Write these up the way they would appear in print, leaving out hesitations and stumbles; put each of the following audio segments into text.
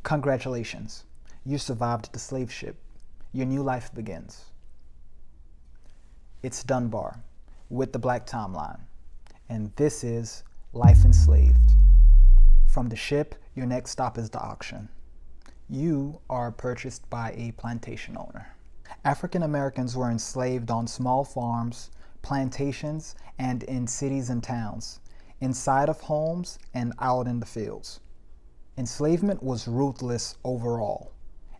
Congratulations, you survived the slave ship. Your new life begins. It's Dunbar with the Black Timeline, and this is Life Enslaved. From the ship, your next stop is the auction. You are purchased by a plantation owner. African Americans were enslaved on small farms, plantations, and in cities and towns, inside of homes and out in the fields. Enslavement was ruthless overall,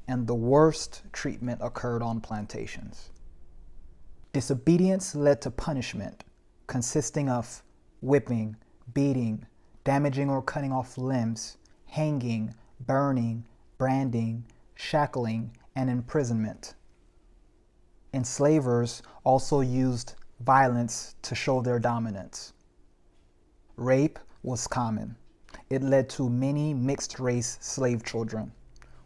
and the worst treatment occurred on plantations. Disobedience led to punishment, consisting of whipping, beating, damaging or cutting off limbs, hanging, burning, branding, shackling, and imprisonment. Enslavers also used violence to show their dominance. Rape was common. It led to many mixed-race slave children.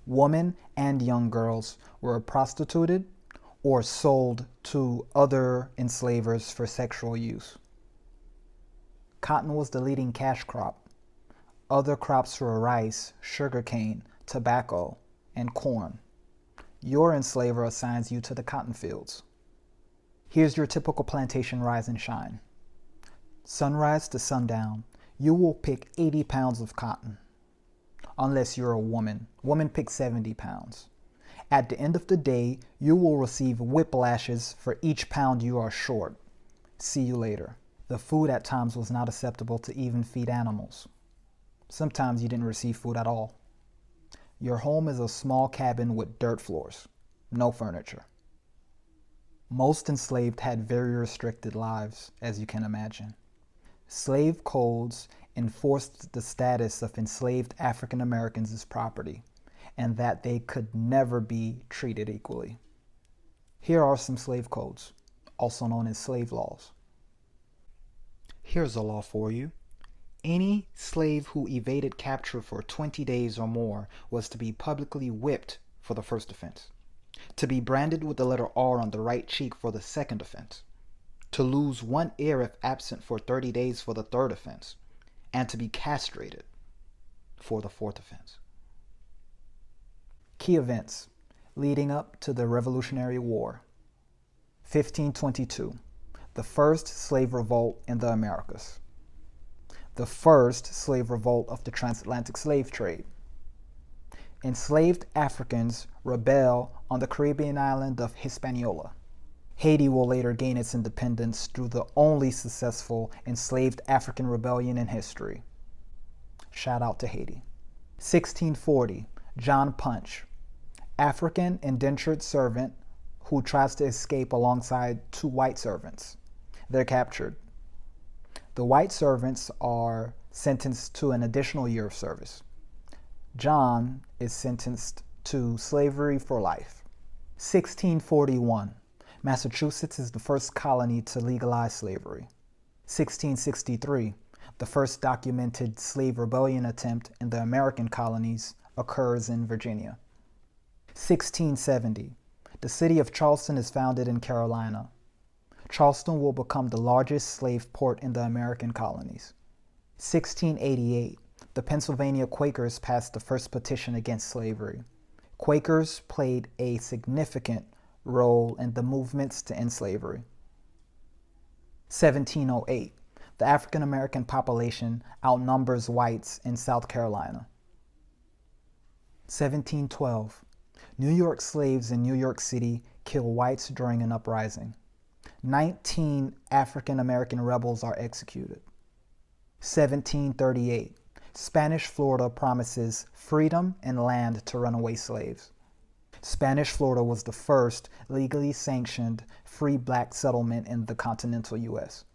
Women and young girls were prostituted or sold to other enslavers for sexual use. Cotton was the leading cash crop. Other crops were rice, sugarcane, tobacco, and corn. Your enslaver assigns you to the cotton fields. Here's your typical plantation rise and shine. Sunrise to sundown, you will pick 80 pounds of cotton. Unless you're a woman. Women pick 70 pounds. At the end of the day, you will receive whiplashes for each pound you are short. See you later. The food at times was not acceptable to even feed animals. Sometimes you didn't receive food at all. Your home is a small cabin with dirt floors, no furniture. Most enslaved had very restricted lives, as you can imagine. Slave codes enforced the status of enslaved African Americans as property, and that they could never be treated equally. Here are some slave codes, also known as slave laws. Here's a law for you. Any slave who evaded capture for 20 days or more was to be publicly whipped for the first offense, to be branded with the letter R on the right cheek for the second offense, to lose one ear if absent for 30 days for the third offense, and to be castrated for the fourth offense. Key events leading up to the Revolutionary War. 1522, the first slave revolt in the Americas. The first slave revolt of the transatlantic slave trade. Enslaved Africans rebel on the Caribbean island of Hispaniola. Haiti will later gain its independence through the only successful enslaved African rebellion in history. Shout out to Haiti. 1640, John Punch, African indentured servant who tries to escape alongside two white servants. They're captured. The white servants are sentenced to an additional year of service. John is sentenced to slavery for life. 1641, Massachusetts is the first colony to legalize slavery. 1663, the first documented slave rebellion attempt in the American colonies occurs in Virginia. 1670, the city of Charleston is founded in Carolina. Charleston will become the largest slave port in the American colonies. 1688, the Pennsylvania Quakers passed the first petition against slavery. Quakers played a significant role in the movements to end slavery. 1708, the African American population outnumbers whites in South Carolina. 1712, New York slaves in New York City kill whites during an uprising. 19 African American rebels are executed. 1738, Spanish Florida promises freedom and land to runaway slaves. Spanish Florida was the first legally sanctioned free black settlement in the continental U.S.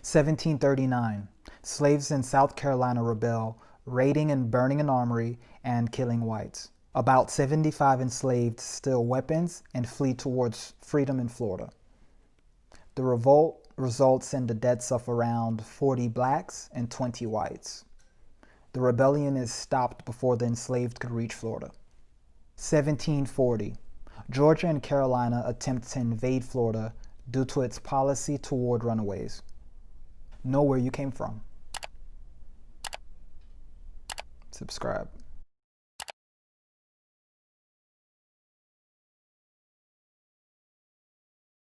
1739, slaves in South Carolina rebel, raiding and burning an armory and killing whites. About 75 enslaved steal weapons and flee towards freedom in Florida. The revolt results in the deaths of around 40 blacks and 20 whites. The rebellion is stopped before the enslaved could reach Florida. 1740, Georgia and Carolina attempt to invade Florida due to its policy toward runaways. Know where you came from. Subscribe.